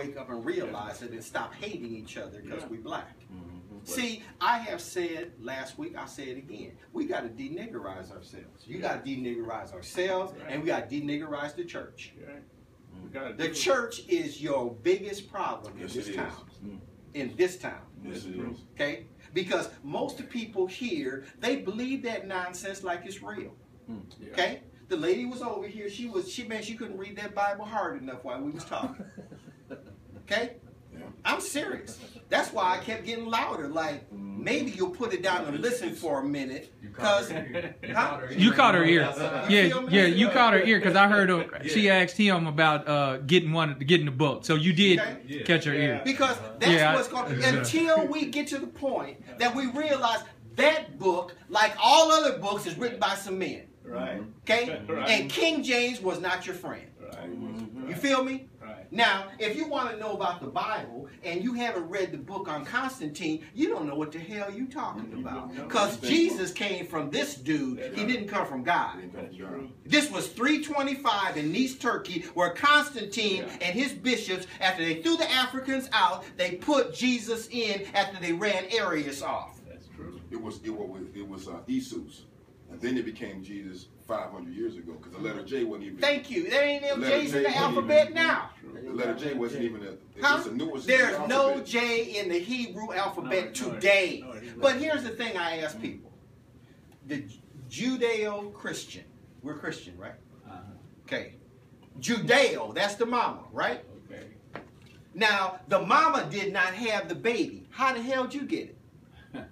wake up and realize it and stop hating each other because we black. See, I have said last week, I say it again. We got to deniggerize ourselves. You got to deniggerize ourselves, and we got to deniggerize the church. The church is your biggest problem in this town. In this town. Okay? Because most of the people here, they believe that nonsense like it's real. Okay? The lady was over here. She couldn't read that Bible hard enough while we was talking. Okay? I'm serious. That's why I kept getting louder. Like, maybe you'll put it down and listen for a minute. Because you caught her ear. Yeah, you caught her ear because I heard her. She asked him about getting the book. So you did catch her ear. Because that's what's going on. Until we get to the point that we realize that book, like all other books, is written by some men. Right. Okay? And King James was not your friend. You feel me? Now, if you want to know about the Bible and you haven't read the book on Constantine, you don't know what the hell you're talking about. Because Jesus came from this dude. He didn't come from God. This was 325 in Nice, Turkey, where Constantine and his bishops, after they threw the Africans out, they put Jesus in after they ran Arius off. That's true. It was Jesus. And then it became Jesus 500 years ago, because the letter J wasn't even. Thank you. There ain't no J's in the alphabet now. The letter J wasn't even a. Huh? There's no alphabet. J in the Hebrew alphabet today. But here's the thing I ask people. The Judeo-Christian. We're Christian, right? Okay. Judeo, that's the mama, right? Okay. Now, the mama did not have the baby. How the hell did you get it?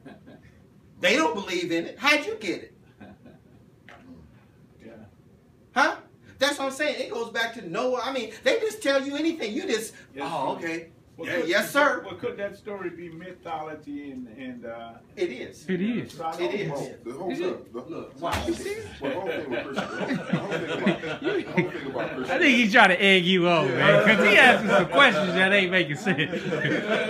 They don't believe in it. How'd you get it? Huh? That's what I'm saying. It goes back to Noah. I mean, they just tell you anything. You just, okay. Well, yes, sir. Well, could that story be mythology and it is. It is. It is. The whole thing. Look, wow. The whole thing with Christian. The whole thing about Christian. I think he's trying to egg you over, man, because he asking some questions that ain't making sense.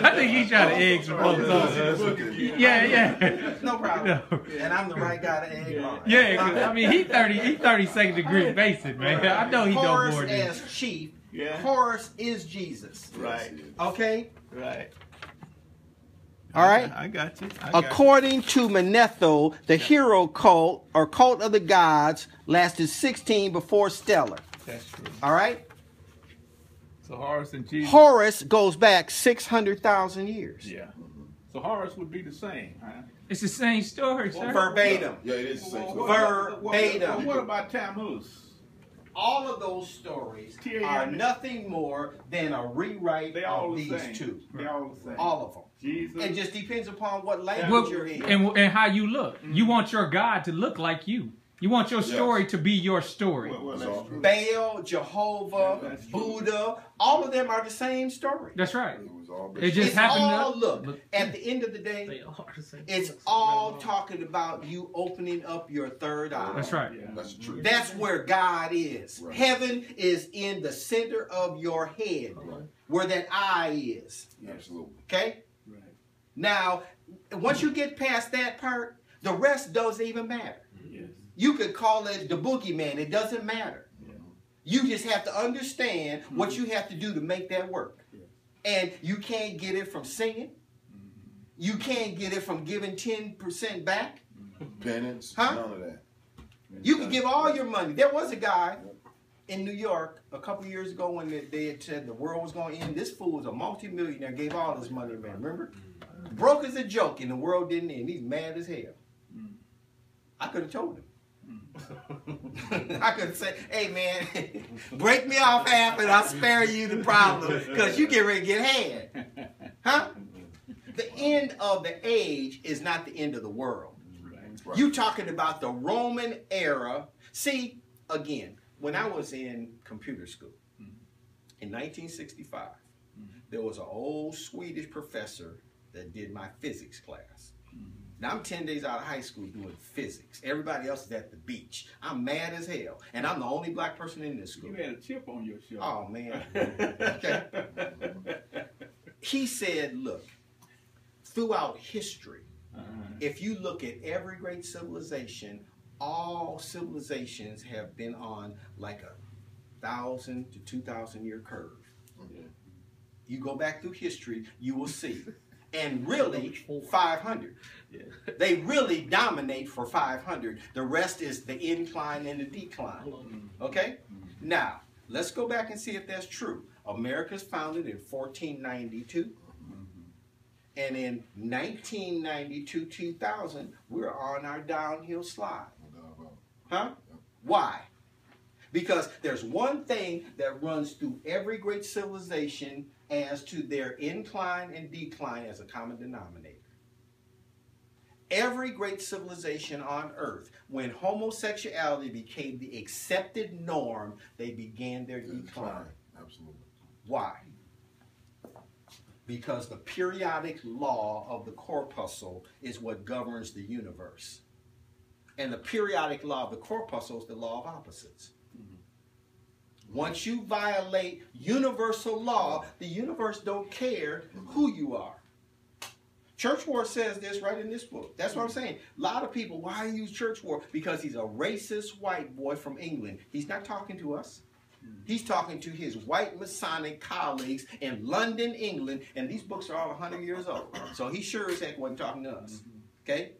I think he's trying to egg some folks over. Yeah. No problem. No. And I'm the right guy to egg on. Yeah, cause, I mean, he 32nd degree basic, man. I know he don't more than as chief. Horus is Jesus. Right. Okay? Right. All right? I got you. According to Manetho, the hero cult, or cult of the gods, lasted 16 before Stellar. That's true. All right? So Horus and Jesus. Horus goes back 600,000 years. Yeah. So Horus would be the same, huh? It's the same story, sir. Verbatim. Yeah, it is the same. Verbatim. What about Tammuz? All of those stories are nothing more than a rewrite of these two. They're all the same. All of them. Jesus. It just depends upon what language you're in. And how you look. You want your God to look like you. You want your story to be your story. Baal, Jehovah, Buddha, all of them are the same story. That's right. It just happened. Look, at the end of the day, it's all talking about you opening up your third eye. That's right. Yeah. That's true. That's where God is. Right. Heaven is in the center of your head, where that eye is. Absolutely. Okay? Right. Now, once you get past that part, the rest doesn't even matter. Yes. You could call it the boogeyman. It doesn't matter. Yeah. You just have to understand what you have to do to make that work. Yeah. And you can't get it from singing. You can't get it from giving 10% back. Penance, none of that. You can give all your money. There was a guy in New York a couple years ago when they had said the world was going to end. This fool was a multimillionaire, gave all his money, man. Remember? Broke as a joke and the world didn't end. He's mad as hell. I could have told him. I could say, hey man, break me off half and I'll spare you the problem because you get ready to get had. Huh? The end of the age is not the end of the world. Right. You talking about the Roman era. See, again, when I was in computer school in 1965, there was an old Swedish professor that did my physics class. Now, I'm 10 days out of high school doing physics. Everybody else is at the beach. I'm mad as hell. And I'm the only black person in this school. You had a chip on your shoulder. Oh, man. Okay. He said, look, throughout history, if you look at every great civilization, all civilizations have been on like a 1,000 to 2,000 year curve. You go back through history, you will see. And really, 500. Yeah. They really dominate for 500. The rest is the incline and the decline. Okay? Now, let's go back and see if that's true. America's founded in 1492. And in 1992, 2000, we're on our downhill slide. Huh? Why? Because there's one thing that runs through every great civilization as to their incline and decline as a common denominator. Every great civilization on earth, when homosexuality became the accepted norm, they began their decline. Absolutely. Why? Because the periodic law of the corpuscle is what governs the universe. And the periodic law of the corpuscle is the law of opposites. Once you violate universal law, the universe don't care who you are. Church War says this right in this book. That's what I'm saying. A lot of people, why use Church War? Because he's a racist white boy from England. He's not talking to us. He's talking to his white Masonic colleagues in London, England, and these books are all 100 years old. So he sure as heck wasn't talking to us. Okay?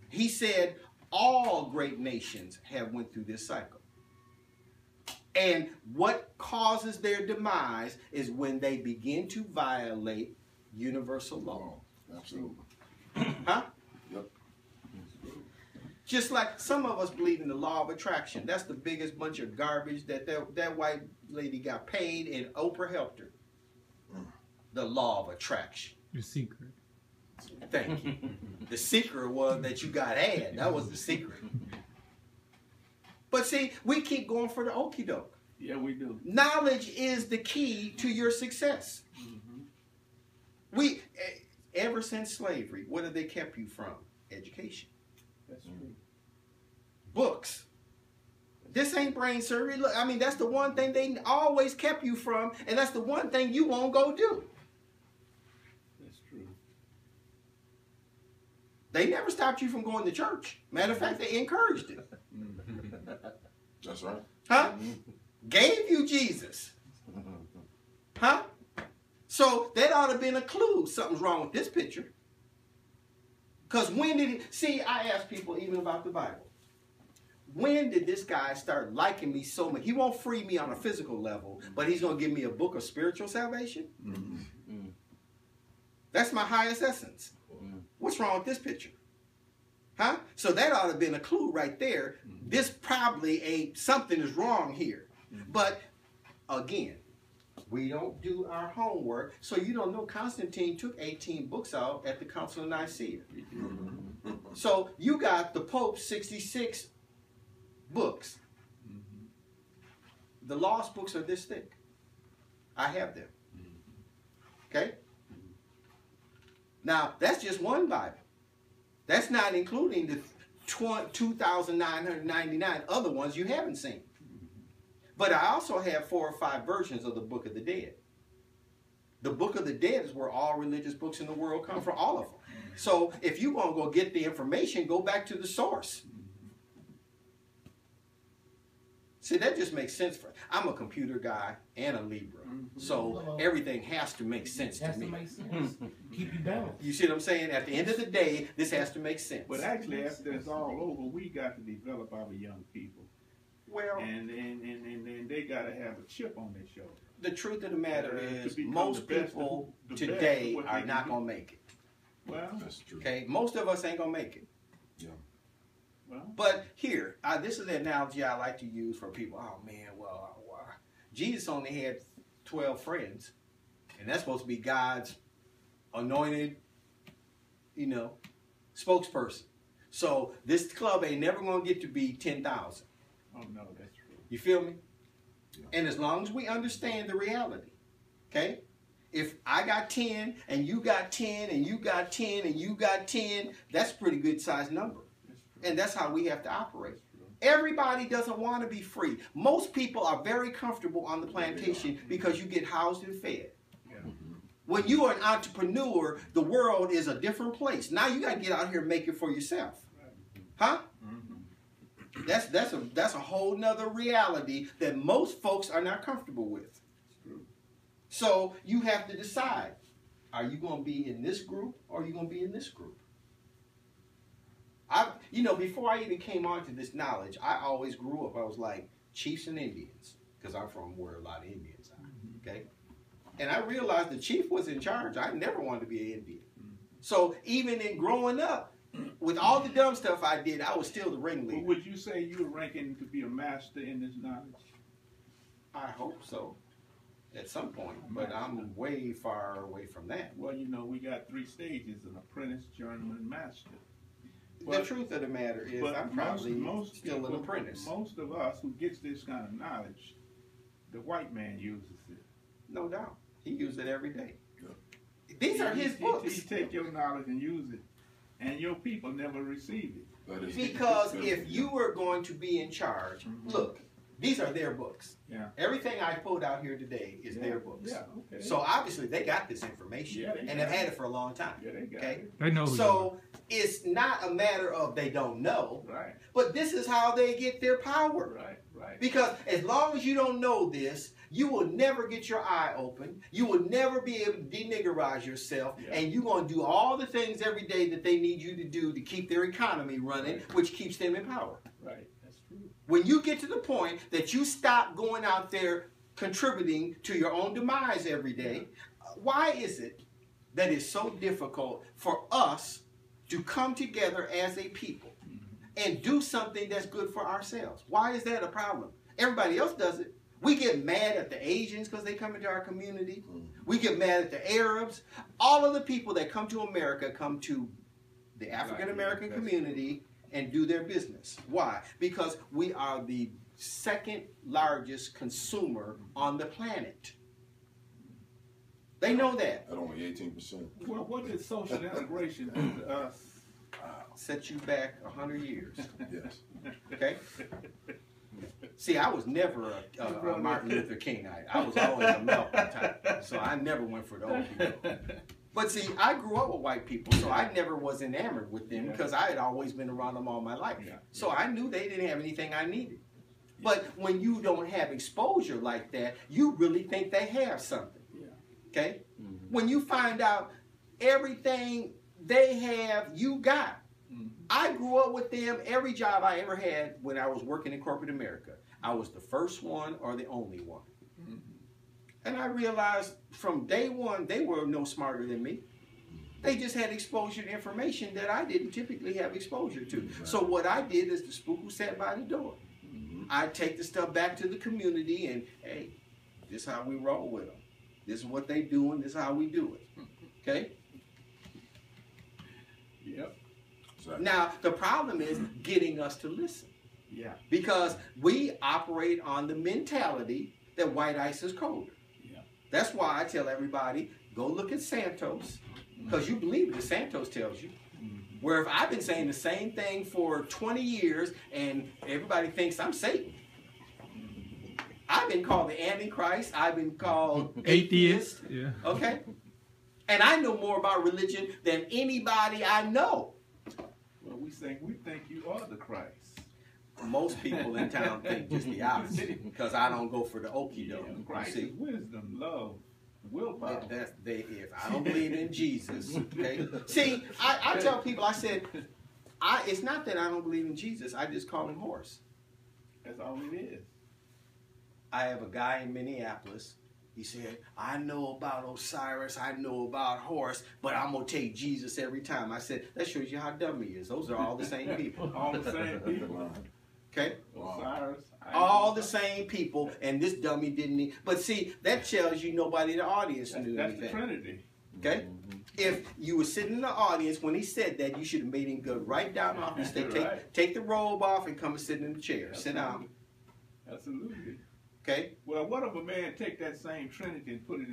He said all great nations have went through this cycle. And what causes their demise is when they begin to violate universal law. Absolutely. Huh? Yep. Just like some of us believe in the law of attraction. That's the biggest bunch of garbage that white lady got paid and Oprah helped her. The law of attraction. The secret. Thank you. The secret was that you got had. That was the secret. But see, we keep going for the okie doke. Yeah, we do. Knowledge is the key to your success. We, ever since slavery, what have they kept you from? Education. That's true. Books. This ain't brain surgery. Look, I mean, that's the one thing they always kept you from, and that's the one thing you won't go do. That's true. They never stopped you from going to church. Matter of fact, they encouraged it. That's right. Huh? Gave you Jesus. Huh? So that ought to have been a clue something's wrong with this picture. Because when did it, see, I ask people even about the Bible. When did this guy start liking me so much? He won't free me on a physical level, but he's going to give me a book of spiritual salvation? That's my highest essence. What's wrong with this picture? Huh? So that ought to have been a clue right there. This probably something is wrong here. But again, we don't do our homework. So you don't know Constantine took 18 books out at the Council of Nicaea. So you got the Pope's 66 books. The lost books are this thick. I have them. Okay? Now, that's just one Bible. That's not including the 2,999 other ones you haven't seen. But I also have 4 or 5 versions of the Book of the Dead. The Book of the Dead is where all religious books in the world come from, all of them. So if you want to go get the information, go back to the source. See, that just makes sense. I'm a computer guy and a Libra. So everything has to make sense to me. Make sense. Keep you balanced. You see what I'm saying? At the end of the day, this has to make sense. But actually, after it's all over, we got to develop our young people. Well, And they got to have a chip on their shoulder. the truth of the matter To is become most the best people of the best today of what are they not can going to make it. Well, That's true. Okay? Most of us ain't going to make it. well, But here, this is the analogy I like to use for people. Oh, man, Jesus only had 12 friends. And that's supposed to be God's anointed, spokesperson. So this club ain't never going to get to be 10,000. oh no, that's true. You feel me? Yeah. And as long as we understand the reality, okay? If I got 10 and you got 10 and you got 10 and you got 10, that's a pretty good sized number. That's true. And that's how we have to operate. Everybody doesn't want to be free. Most people are very comfortable on the plantation because you get housed and fed. Yeah. When you are an entrepreneur, the world is a different place. Now you got to get out here and make it for yourself. Huh? That's a whole nother reality that most folks are not comfortable with. So you have to decide, are you going to be in this group or are you going to be in this group? Before I even came onto this knowledge, I always grew up, I was like chiefs and Indians, because I'm from where a lot of Indians are, okay? And I realized the chief was in charge. I never wanted to be an Indian. So even in growing up, with all the dumb stuff I did, I was still the ringleader. Would you say you were ranking to be a master in this knowledge? I hope so, at some point, but I'm way far away from that. Well, we got 3 stages: an apprentice, journeyman, master. The truth of the matter is, I'm probably still an apprentice. Most of us who gets this kind of knowledge, the white man uses it. No doubt. He uses it every day. These are his books. He take your knowledge and use it, and your people never receive it. Because if you were going to be in charge, look, these are their books. Yeah. Everything I pulled out here today is their books. Yeah, okay. So obviously they got this information and have had it for a long time. Yeah, they got okay? it. They know. So it's not a matter of they don't know, Right. but this is how they get their power. Right. Because as long as you don't know this, you will never get your eye open. You will never be able to deniggerize yourself. Yeah. And you're going to do all the things every day that they need you to do to keep their economy running, which keeps them in power. Right. That's true. When you get to the point that you stop going out there contributing to your own demise every day, why is it that it's so difficult for us to come together as a people and do something that's good for ourselves? Why is that a problem? Everybody else does it. We get mad at the Asians because they come into our community. We get mad at the Arabs. All of the people that come to America come to the African-American community and do their business. Why? Because we are the second largest consumer on the planet. They know that. At only 18%. Well, what did social integration do to us? Set you back 100 years. Yes. Okay? See, I was never a Martin Luther Kingite. I was always a Malcolm type. So I never went for the old people. But see, I grew up with white people, so I never was enamored with them because I had always been around them all my life. So I knew they didn't have anything I needed. But when you don't have exposure like that, you really think they have something. Okay? When you find out everything they have, you got. I grew up with them. Every job I ever had when I was working in corporate America, I was the first one or the only one. And I realized from day one, they were no smarter than me. They just had exposure to information that I didn't typically have exposure to. So what I did is the spook who sat by the door. I take the stuff back to the community and, hey, this is how we roll with them. This is what they doing. This is how we do it. Okay? Yep. Now, the problem is getting us to listen. Yeah. Because we operate on the mentality that white ice is colder. Yeah. That's why I tell everybody, go look at Santos, because you believe it, Santos tells you. Where if I've been saying the same thing for 20 years and everybody thinks I'm Satan. I've been called the Antichrist. I've been called atheist. Yeah. Okay? And I know more about religion than anybody I know. Well, we think you are the Christ. Most people in town think just the opposite because I don't go for the okie doke. Christ is wisdom, love, willpower. If I don't believe in Jesus, okay? See, I tell people, I said, it's not that I don't believe in Jesus. I just call him horse. That's all it is. I have a guy in Minneapolis. He said, I know about Osiris, I know about horse, but I'm going to take Jesus every time. I said, that shows you how dumb he is. Those are all the same people. All the same people. Okay? Osiris. All the same people, and this dummy didn't need. But see, that tells you nobody in the audience knew anything. That's the Trinity. Okay? If you were sitting in the audience when he said that, you should have made him go right down off and say, take the robe off and come and sit in the chair. Sit down. Absolutely. Okay? Well, what if a man take that same Trinity and put it in